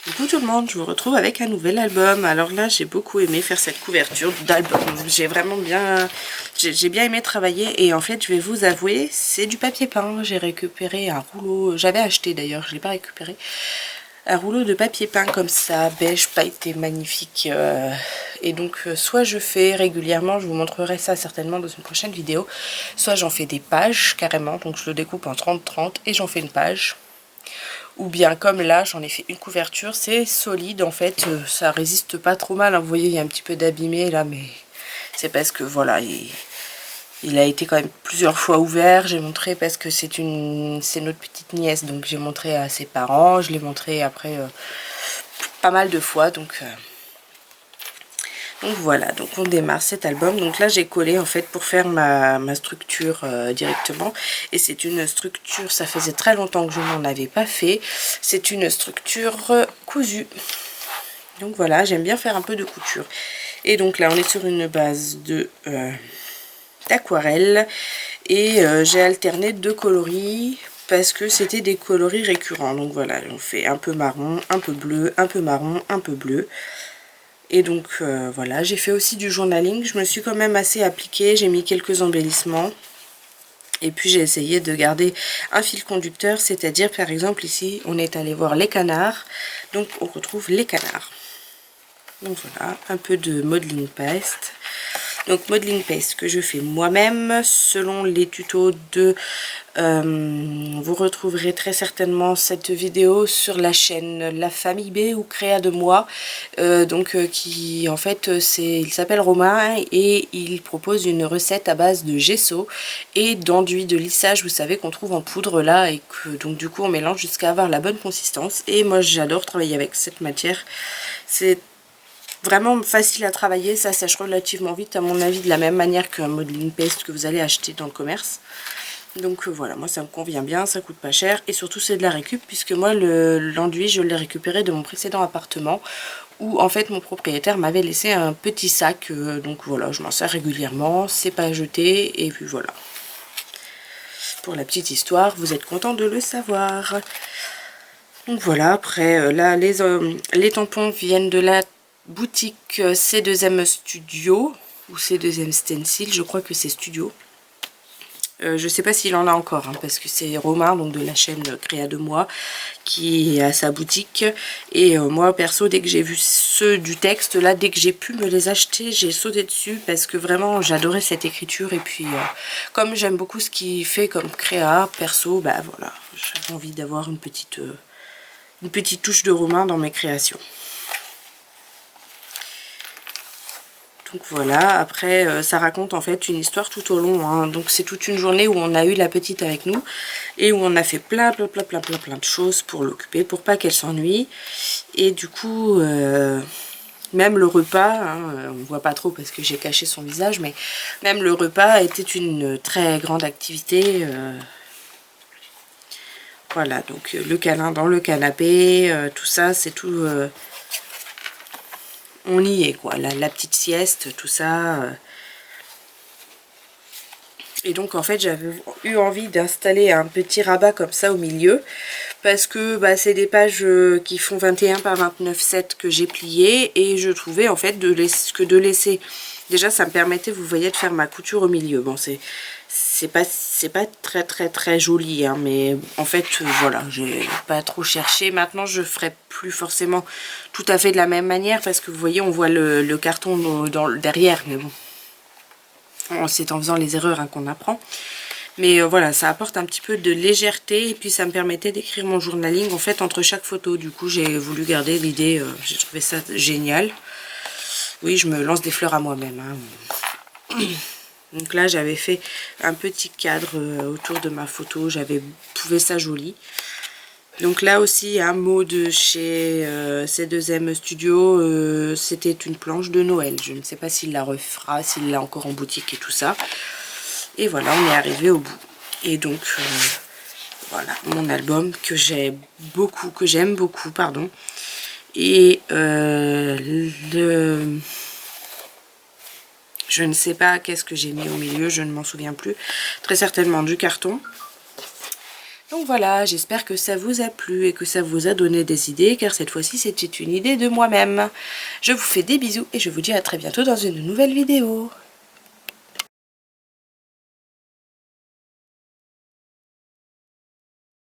Coucou tout le monde, je vous retrouve avec un nouvel album. Alors là, j'ai beaucoup aimé faire cette couverture d'album. J'ai vraiment bien, j'ai bien aimé travailler et en fait, je vais vous avouer, c'est du papier peint. J'ai récupéré un rouleau, j'avais acheté d'ailleurs, je ne l'ai pas récupéré. Un rouleau de papier peint comme ça, beige pailleté, magnifique. Et donc, soit je fais régulièrement, je vous montrerai ça certainement dans une prochaine vidéo, soit j'en fais des pages carrément, donc je le découpe en 30-30 et j'en fais une page. Ou bien comme là, j'en ai fait une couverture, c'est solide en fait, ça résiste pas trop mal. Hein. Vous voyez, il y a un petit peu d'abîmé là, mais c'est parce que voilà, il a été quand même plusieurs fois ouvert. J'ai montré parce que c'est notre petite nièce, donc j'ai montré à ses parents. Je l'ai montré après pas mal de fois, donc voilà, donc on démarre cet album. Donc là j'ai collé en fait pour faire ma structure directement. Et c'est une structure, ça faisait très longtemps que je n'en avais pas fait. C'est une structure cousue. Donc voilà, j'aime bien faire un peu de couture. Et donc là on est sur une base de d'aquarelle. Et j'ai alterné deux coloris parce que c'était des coloris récurrents. Donc voilà, on fait un peu marron, un peu bleu, un peu marron, un peu bleu. Et donc voilà, j'ai fait aussi du journaling, je me suis quand même assez appliquée, j'ai mis quelques embellissements. Et puis j'ai essayé de garder un fil conducteur, c'est-à-dire par exemple ici, on est allé voir les canards, donc on retrouve les canards. Donc voilà, un peu de modeling paste. Donc modeling paste que je fais moi-même selon les tutos de... vous retrouverez très certainement cette vidéo sur la chaîne La Famille B ou Créa de Moi. Qui en fait il s'appelle Romain et il propose une recette à base de gesso et d'enduit de lissage, vous savez, qu'on trouve en poudre là, et que donc du coup on mélange jusqu'à avoir la bonne consistance. Et moi j'adore travailler avec cette matière, c'est vraiment facile à travailler, ça sèche relativement vite à mon avis, de la même manière qu'un modeling paste que vous allez acheter dans le commerce. Donc voilà, moi ça me convient bien, ça coûte pas cher et surtout c'est de la récup, puisque moi l'enduit je l'ai récupéré de mon précédent appartement où en fait mon propriétaire m'avait laissé un petit sac, donc voilà, je m'en sers régulièrement, c'est pas jeté et puis voilà. Pour la petite histoire, vous êtes content de le savoir. Donc voilà, après là les tampons viennent de la boutique C2M Studio ou C2M Stencil, je crois que c'est Studio. Je sais pas s'il en a encore, hein, parce que c'est Romain, donc de la chaîne Créa de Moi, qui a sa boutique. Et moi perso, dès que j'ai vu ceux du texte là, dès que j'ai pu me les acheter, j'ai sauté dessus parce que vraiment j'adorais cette écriture. Et puis comme j'aime beaucoup ce qu'il fait comme créa perso, bah voilà, j'avais envie d'avoir une petite touche de Romain dans mes créations. Donc voilà, après ça raconte en fait une histoire tout au long, hein. Donc c'est toute une journée où on a eu la petite avec nous et où on a fait plein de choses pour l'occuper, pour pas qu'elle s'ennuie. Et du coup, même le repas, hein, on voit pas trop parce que j'ai caché son visage, mais même le repas était une très grande activité. Voilà, donc le câlin dans le canapé, tout ça, c'est tout... on y est quoi, la petite sieste, tout ça. Et donc en fait j'avais eu envie d'installer un petit rabat comme ça au milieu, parce que bah, c'est des pages qui font 21 par 29,7 que j'ai pliées, et je trouvais en fait que de laisser, déjà ça me permettait, vous voyez, de faire ma couture au milieu. Bon, c'est pas très joli, hein, mais en fait voilà, j'ai pas trop cherché. Maintenant je ferai plus forcément tout à fait de la même manière, parce que vous voyez, on voit le carton derrière, mais bon, c'est en faisant les erreurs, hein, qu'on apprend. Mais voilà, ça apporte un petit peu de légèreté, et puis ça me permettait d'écrire mon journaling en fait entre chaque photo. Du coup j'ai voulu garder l'idée, j'ai trouvé ça génial. Oui, je me lance des fleurs à moi-même, hein. Donc là j'avais fait un petit cadre autour de ma photo, j'avais trouvé ça joli. Donc là aussi un mot de chez C2M Studio, c'était une planche de Noël. Je ne sais pas s'il la refera, s'il l'a encore en boutique et tout ça. Et voilà, on est arrivé au bout. Et donc voilà, mon album que j'aime beaucoup, pardon. Et je ne sais pas qu'est-ce que j'ai mis au milieu, je ne m'en souviens plus. Très certainement du carton. Donc voilà, j'espère que ça vous a plu et que ça vous a donné des idées, car cette fois-ci c'était une idée de moi-même. Je vous fais des bisous et je vous dis à très bientôt dans une nouvelle vidéo.